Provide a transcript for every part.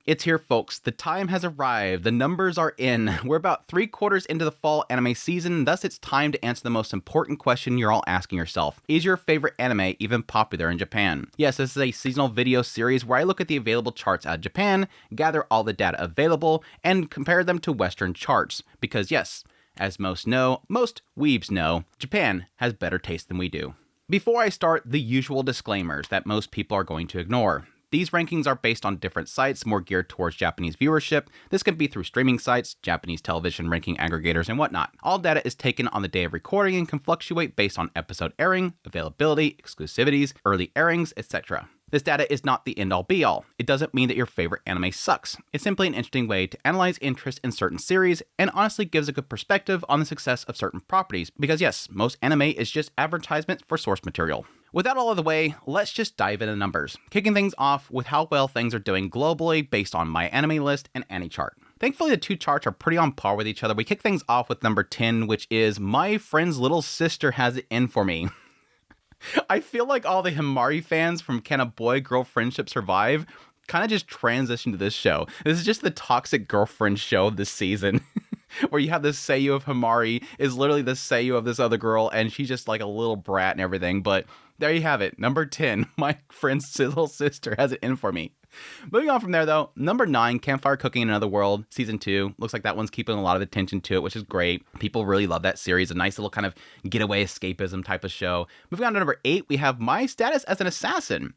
It's here, folks. The time has arrived. The numbers are in. We're about 3/4 into the fall anime season, thus it's time to answer the most important question you're all asking yourself. Is your favorite anime even popular in Japan? Yes, this is a seasonal video series where I look at the available charts out of Japan, gather all the data available, and compare them to Western charts. Because yes, as most weebs know, Japan has better taste than we do. Before I start, the usual disclaimers that most people are going to ignore. These rankings are based on different sites, more geared towards Japanese viewership. This can be through streaming sites, Japanese television ranking aggregators, and whatnot. All data is taken on the day of recording and can fluctuate based on episode airing, availability, exclusivities, early airings, etc. This data is not the end-all be-all. It doesn't mean that your favorite anime sucks. It's simply an interesting way to analyze interest in certain series, and honestly gives a good perspective on the success of certain properties, because yes, most anime is just advertisement for source material. With that all out of the way, let's just dive into numbers, kicking things off with how well things are doing globally based on My Anime List and AniChart. Thankfully, the two charts are pretty on par with each other. We kick things off with number 10, which is My Friend's Little Sister Has It In For Me. I feel like all the Himari fans from Can a Boy-Girl Friendship Survive kind of just transitioned to this show. This is just the toxic girlfriend show this season. Where you have this Seiyu of Himari is literally the Seiyu of this other girl, and she's just like a little brat and everything. But there you have it. Number 10, My Friend's Little Sister Has It In For Me. Moving on from there, though, number 9, Campfire Cooking in Another World, Season 2. Looks like that one's keeping a lot of attention to it, which is great. People really love that series. A nice little kind of getaway escapism type of show. Moving on to number 8, we have My Status as an Assassin.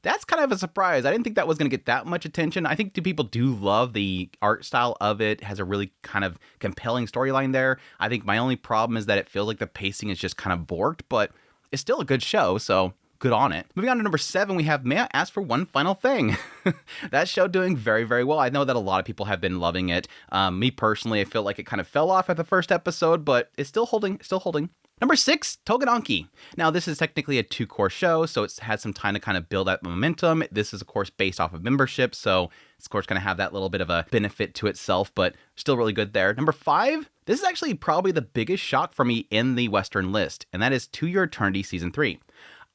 That's kind of a surprise. I didn't think that was going to get that much attention. I think people do love the art style of it. It has a really kind of compelling storyline there. I think my only problem is that it feels like the pacing is just kind of borked, but it's still a good show, so good on it. Moving on to number 7, we have May I Ask for One Final Thing? That show doing very, very well. I know that a lot of people have been loving it. Me personally, I feel like it kind of fell off at the first episode, but it's still holding, Number 6, Togedanki. Now, this is technically a 2-course show, so it's had some time to kind of build that momentum. This is, of course, based off of membership, so it's, of course, going to have that little bit of a benefit to itself, but still really good there. Number 5, this is actually probably the biggest shock for me in the Western list, and that is To Your Eternity Season 3.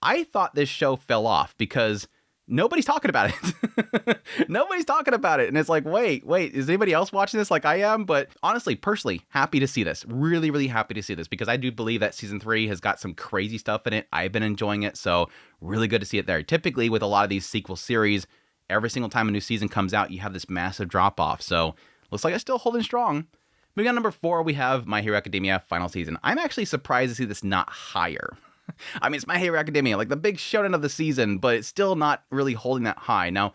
I thought this show fell off because nobody's talking about it. Nobody's talking about it. And it's like, wait, is anybody else watching this like I am? But honestly, personally, happy to see this. Really, really happy to see this because I do believe that Season 3 has got some crazy stuff in it. I've been enjoying it. So really good to see it there. Typically with a lot of these sequel series, every single time a new season comes out, you have this massive drop off. So looks like it's still holding strong. Moving on to number 4, we have My Hero Academia final season. I'm actually surprised to see this not higher. I mean, it's My Hero Academia, like the big showdown of the season, but it's still not really holding that high. Now,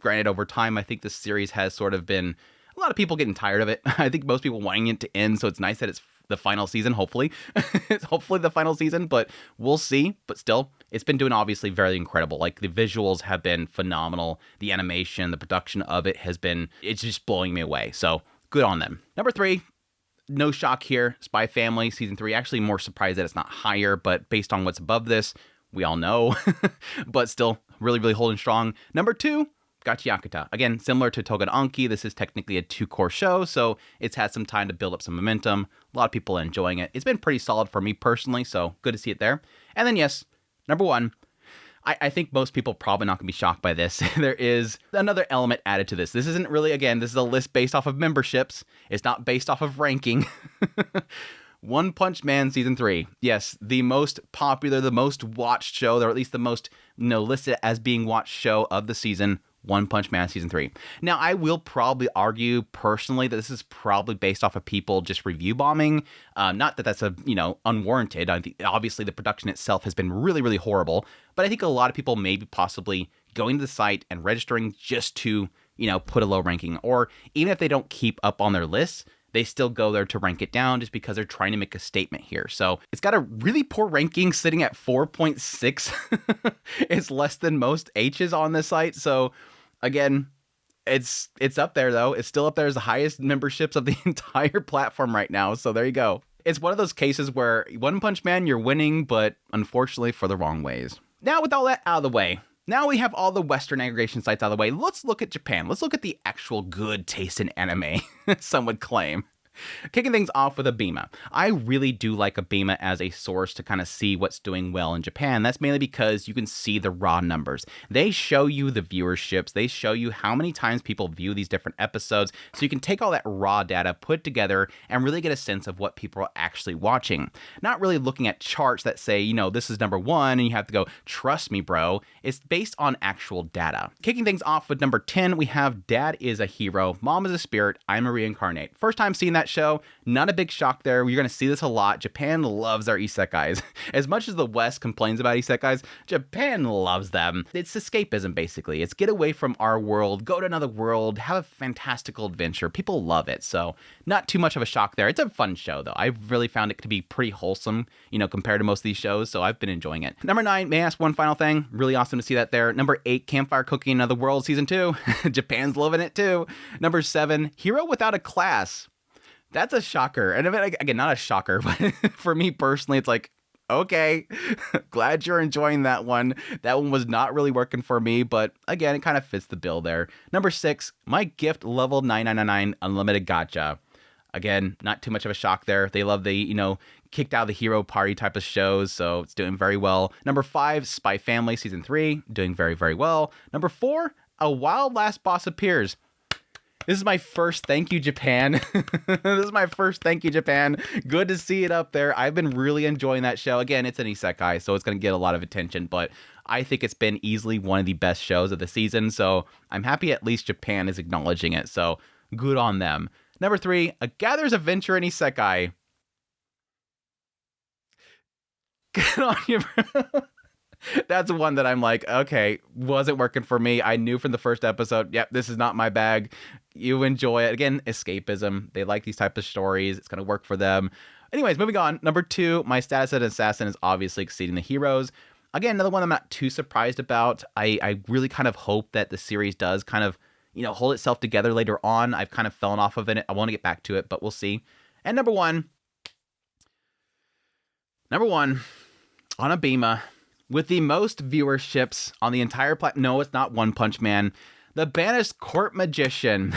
granted, over time, I think this series has sort of been a lot of people getting tired of it. I think most people wanting it to end, so it's nice that it's the final season, hopefully. It's hopefully the final season, but we'll see. But still, it's been doing obviously very incredible. Like the visuals have been phenomenal. The animation, the production of it has been, it's just blowing me away. So good on them. Number 3. No shock here, Spy Family Season 3. Actually more surprised that it's not higher, but based on what's above this, we all know. But still, really, really holding strong. Number 2, Gachiakuta. Again, similar to Togedanki, this is technically a 2-course show, so it's had some time to build up some momentum. A lot of people are enjoying it. It's been pretty solid for me personally, so good to see it there. And then yes, number 1, I think most people probably not going to be shocked by this. There is another element added to this. This isn't really, again, this is a list based off of memberships. It's not based off of ranking. One Punch Man Season 3. Yes, the most popular, the most watched show, or at least the most, listed as being watched show of the season. One Punch Man Season 3. Now, I will probably argue personally that this is probably based off of people just review bombing. Not that that's unwarranted. I think obviously the production itself has been really, really horrible. But I think a lot of people may be possibly going to the site and registering just to, put a low ranking. Or even if they don't keep up on their lists, they still go there to rank it down just because they're trying to make a statement here. So it's got a really poor ranking sitting at 4.6. It's less than most H's on this site. So again, it's up there though. It's still up there as the highest memberships of the entire platform right now. So there you go. It's one of those cases where One Punch Man, you're winning, but unfortunately for the wrong ways. Now with all that out of the way, now we have all the Western aggregation sites out of the way. Let's look at Japan. Let's look at the actual good taste in anime, some would claim. Kicking things off with Abema. I really do like Abema as a source to kind of see what's doing well in Japan. That's mainly because you can see the raw numbers. They show you the viewerships. They show you how many times people view these different episodes. So you can take all that raw data, put it together, and really get a sense of what people are actually watching. Not really looking at charts that say, you know, this is number one, and you have to go, trust me, bro. It's based on actual data. Kicking things off with number 10, we have Dad is a Hero, Mom is a Spirit, I'm a Reincarnate. First time seeing that show, not a big shock there. You're going to see this a lot. Japan loves our isekais. As much as the West complains about isekais, Japan loves them. It's escapism, basically. It's get away from our world, go to another world, have a fantastical adventure. People love it, so not too much of a shock there. It's a fun show, though. I've really found it to be pretty wholesome, you know, compared to most of these shows, so I've been enjoying it. Number 9, may I ask one final thing? Really awesome to see that there. Number 8, Campfire Cooking Another World Season 2. Japan's loving it, too. Number 7, Hero Without a Class. That's a shocker. And again, not a shocker, but for me personally, it's like, okay, glad you're enjoying that one. That one was not really working for me, but again, it kind of fits the bill there. Number 6, My Gift Level 9999 Unlimited Gacha. Again, not too much of a shock there. They love the, you know, kicked out of the hero party type of shows, so it's doing very well. Number 5, Spy Family Season 3, doing very, very well. Number 4, A Wild Last Boss Appears. This is my first thank you, Japan. This is my first thank you, Japan. Good to see it up there. I've been really enjoying that show. Again, it's an isekai, so it's going to get a lot of attention, but I think it's been easily one of the best shows of the season, so I'm happy at least Japan is acknowledging it, so good on them. Number 3, A Gatherer's Adventure in Isekai. Good on you, bro. That's one that I'm like, okay, wasn't working for me. I knew from the first episode, yep, this is not my bag. You enjoy it. Again, escapism. They like these type of stories. It's going to work for them. Anyways, moving on. Number 2, My Status as an Assassin is obviously exceeding the heroes. Again, another one I'm not too surprised about. I really kind of hope that the series does kind of, you know, hold itself together later on. I've kind of fallen off of it. I want to get back to it, but we'll see. And number one, on Abema, with the most viewerships on the entire platform. No, it's not One Punch Man. The Banished Court Magician.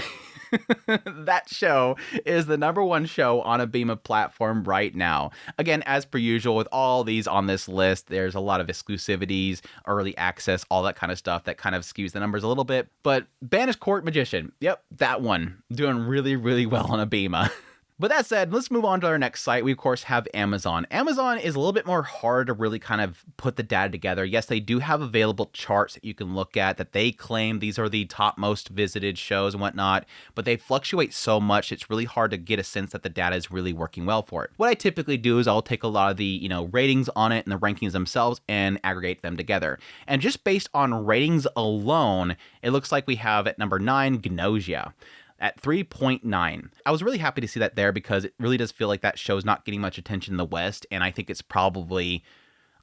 That show is the number 1 show on Abema platform right now. Again, as per usual with all these on this list, there's a lot of exclusivities, early access, all that kind of stuff that kind of skews the numbers a little bit. But Banished Court Magician, yep, that one, doing really, really well on Abema. But that said, let's move on to our next site. We, of course, have Amazon. Amazon is a little bit more hard to really kind of put the data together. Yes, they do have available charts that you can look at that they claim these are the top most visited shows and whatnot, but they fluctuate so much, it's really hard to get a sense that the data is really working well for it. What I typically do is I'll take a lot of the, you know, ratings on it and the rankings themselves and aggregate them together. And just based on ratings alone, it looks like we have at number 9, Gnosia, at 3.9. I was really happy to see that there because it really does feel like that show's not getting much attention in the West, and I think it's probably,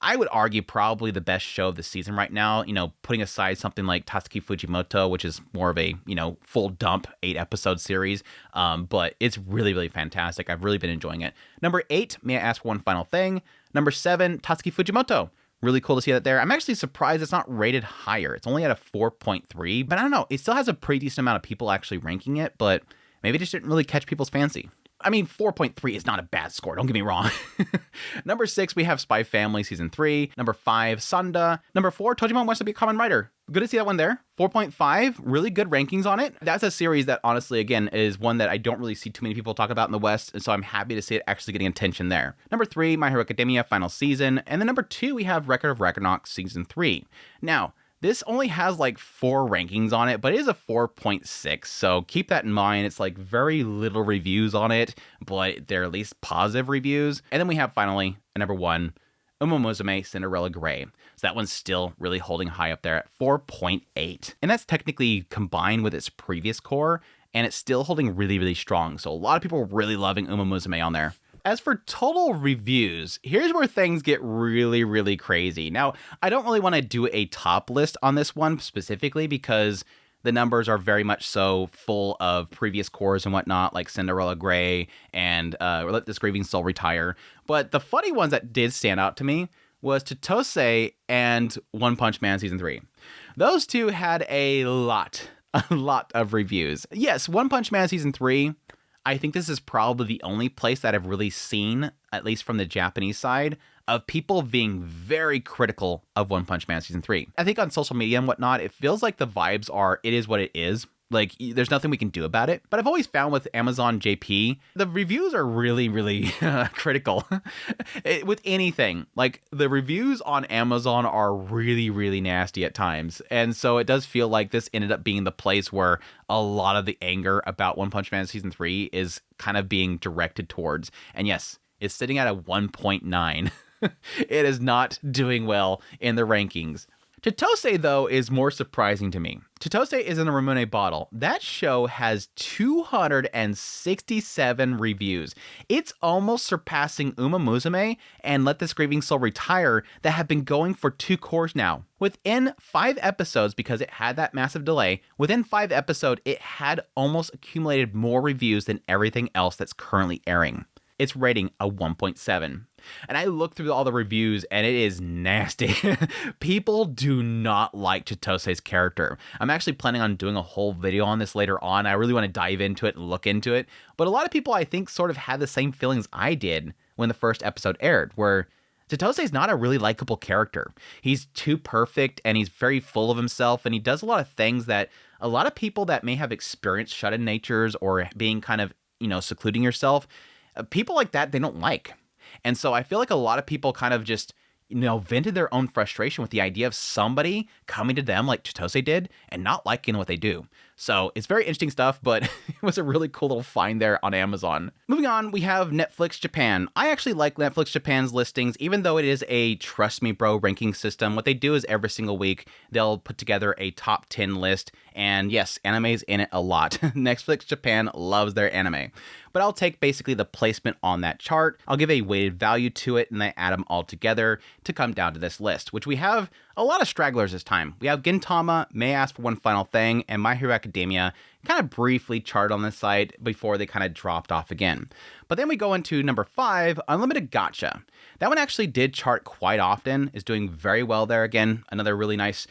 I would argue, probably the best show of the season right now, you know, putting aside something like Tatsuki Fujimoto, which is more of a, you know, full dump 8-episode series, but it's really, really fantastic. I've really been enjoying it. Number 8, may I ask one final thing? Number 7, Tatsuki Fujimoto. Really cool to see that there. I'm actually surprised it's not rated higher. It's only at a 4.3, but I don't know. It still has a pretty decent amount of people actually ranking it, but maybe it just didn't really catch people's fancy. I mean, 4.3 is not a bad score, don't get me wrong. Number 6, we have Spy Family Season 3. Number 5, Sanda. Number 4, Tojima Wants to Be a Common Writer. Good to see that one there. 4.5, really good rankings on it. That's a series that, honestly, again, is one that I don't really see too many people talk about in the West, and so I'm happy to see it actually getting attention there. Number 3, My Hero Academia Final Season. And then number 2, we have Record of Ragnarok Season 3. Now, this only has like 4 rankings on it, but it is a 4.6, so keep that in mind. It's like very little reviews on it, but they're at least positive reviews. And then we have finally, number 1, Uma Musume Cinderella Grey. So that one's still really holding high up there at 4.8. And that's technically combined with its previous core, and it's still holding really, really strong. So a lot of people are really loving Uma Musume on there. As for total reviews, here's where things get really, really crazy. Now, I don't really want to do a top list on this one specifically because the numbers are very much so full of previous cores and whatnot, like Cinderella Grey and Let This Grieving Soul Retire. But the funny ones that did stand out to me was Chitose and One Punch Man Season 3. Those two had a lot of reviews. Yes, One Punch Man Season 3, I think this is probably the only place that I've really seen, at least from the Japanese side, of people being very critical of One Punch Man Season 3. I think on social media and whatnot, it feels like the vibes are, it is what it is. Like, there's nothing we can do about it. But I've always found with Amazon JP, the reviews are really, really critical with anything. Like, the reviews on Amazon are really, really nasty at times. And so it does feel like this ended up being the place where a lot of the anger about One Punch Man Season 3 is kind of being directed towards. And yes, it's sitting at a 1.9. It is not doing well in the rankings. Chitose, though, is more surprising to me. Chitose is in a Ramune bottle. That show has 267 reviews. It's almost surpassing Uma Musume and Let This Grieving Soul Retire that have been going for 2 cours now. Within 5 episodes, because it had that massive delay, within 5 episodes, it had almost accumulated more reviews than everything else that's currently airing. It's rating a 1.7. And I looked through all the reviews and it is nasty. People do not like Chitose's character. I'm actually planning on doing a whole video on this later on. I really want to dive into it and look into it. But a lot of people, I think, sort of had the same feelings I did when the first episode aired, where Chitose is not a really likable character. He's too perfect and he's very full of himself, and he does a lot of things that a lot of people that may have experienced shut-in natures or being kind of, secluding yourself, people like that, they don't like. And so I feel like a lot of people kind of just, vented their own frustration with the idea of somebody coming to them like Chitose did and not liking what they do. So it's very interesting stuff, but it was a really cool little find there on Amazon. Moving on, we have Netflix Japan. I actually like Netflix Japan's listings, even though it is a trust me bro ranking system. What they do is every single week, they'll put together a top 10 list. And yes, anime's in it a lot. Netflix Japan loves their anime. But I'll take basically the placement on that chart. I'll give a weighted value to it, and I add them all together to come down to this list, which we have a lot of stragglers this time. We have Gintama, May I Ask for One Final Thing, and My Hero Academia kind of briefly charted on this site before they kind of dropped off again. But then we go into number 5, Unlimited Gacha. That one actually did chart quite often, is doing very well there. Again, another really nice,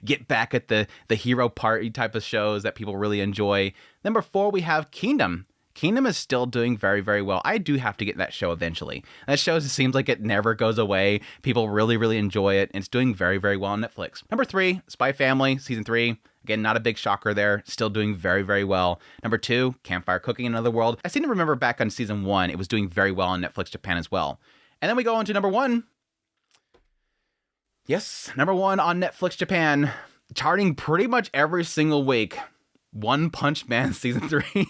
get back at the hero party type of shows that people really enjoy. Number 4, we have Kingdom. Kingdom is still doing very, very well. I do have to get that show eventually. That show seems like it never goes away. People really, really enjoy it. And it's doing very, very well on Netflix. Number 3, Spy Family, Season 3. Again, not a big shocker there. Still doing very, very well. Number 2, Campfire Cooking in Another World. I seem to remember back on Season 1, it was doing very well on Netflix Japan as well. And then we go on to number 1. Yes, number 1 on Netflix Japan. Charting pretty much every single week. One Punch Man Season 3.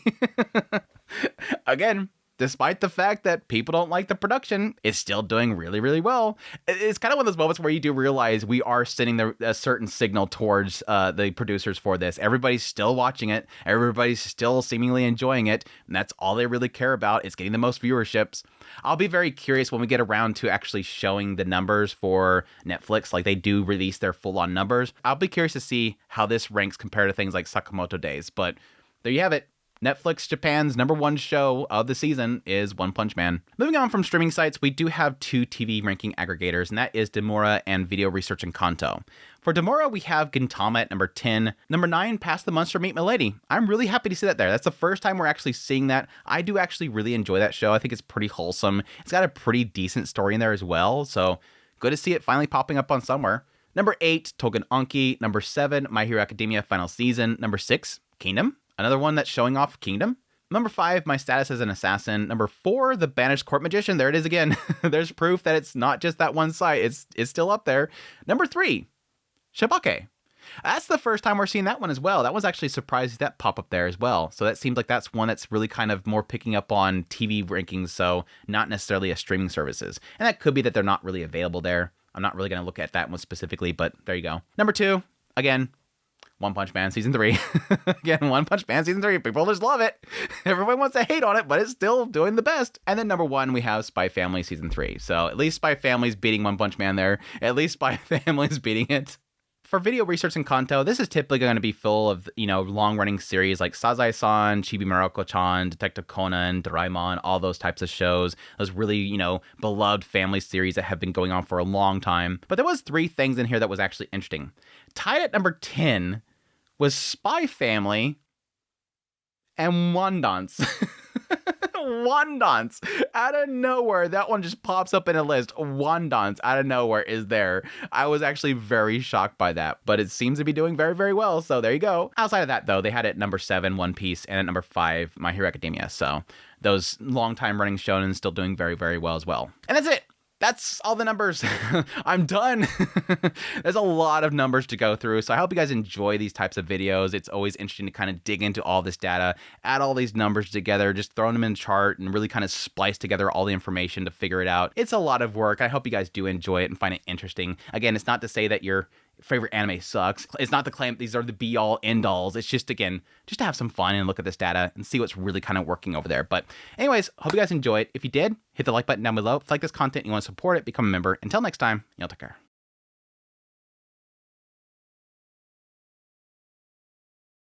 Again, despite the fact that people don't like the production, it's still doing really, really well. It's kind of one of those moments where you do realize we are sending a certain signal towards the producers for this. Everybody's still watching it. Everybody's still seemingly enjoying it. And that's all they really care about, is getting the most viewerships. I'll be very curious when we get around to actually showing the numbers for Netflix, like they do release their full-on numbers. I'll be curious to see how this ranks compared to things like Sakamoto Days. But there you have it. Netflix Japan's number 1 show of the season is One Punch Man. Moving on from streaming sites, we do have 2 TV ranking aggregators, and that is Demora and Video Research and Kanto. For Demora, we have Gintama at number 10. Number 9, Past the Monster, Meet Milady. I'm really happy to see that there. That's the first time we're actually seeing that. I do actually really enjoy that show. I think it's pretty wholesome. It's got a pretty decent story in there as well, so good to see it finally popping up on somewhere. Number 8, Togen Anki. Number 7, My Hero Academia Final Season. Number 6, Kingdom. Another one that's showing off Kingdom. Number 5, My Status as an Assassin. Number 4, The Banished Court Magician. There it is again. There's proof that it's not just that one site. It's still up there. Number 3, Shibake. That's the first time we're seeing that one as well. That was actually surprised that pop up there as well. So that seems like that's one that's really kind of more picking up on TV rankings, so not necessarily a streaming services. And that could be that they're not really available there. I'm not really going to look at that one specifically, but there you go. Number 2, again, One Punch Man Season 3. Again, One Punch Man Season 3. People just love it. Everyone wants to hate on it, but it's still doing the best. And then number 1, we have Spy Family Season 3. So at least Spy Family's beating One Punch Man there. At least Spy Family's beating it. For Video Research and Kanto, this is typically going to be full of, long-running series like Sazae-san, Chibi Maruko-chan, Detective Conan, Doraemon, all those types of shows. Those really, beloved family series that have been going on for a long time. But there was 3 things in here that was actually interesting. Tied at number 10 was Spy Family and Wandance. Wandance. Out of nowhere, that one just pops up in a list. Wandance out of nowhere is there. I was actually very shocked by that, but it seems to be doing very, very well, so there you go. Outside of that, though, they had at number 7, One Piece, and at number 5, My Hero Academia, so those long-time running shonen still doing very, very well as well. And that's it. That's all the numbers. I'm done. There's a lot of numbers to go through, so I hope you guys enjoy these types of videos. It's always interesting to kind of dig into all this data, add all these numbers together, just throwing them in a chart and really kind of splice together all the information to figure it out. It's a lot of work. I hope you guys do enjoy it and find it interesting. Again, it's not to say that your favorite anime sucks. It's not the claim these are the be-all, end-alls. It's just, again, just to have some fun and look at this data and see what's really kind of working over there. But anyways, hope you guys enjoy it. If you did, hit the like button down below. If you like this content and you want to support it, become a member. Until next time, y'all take care.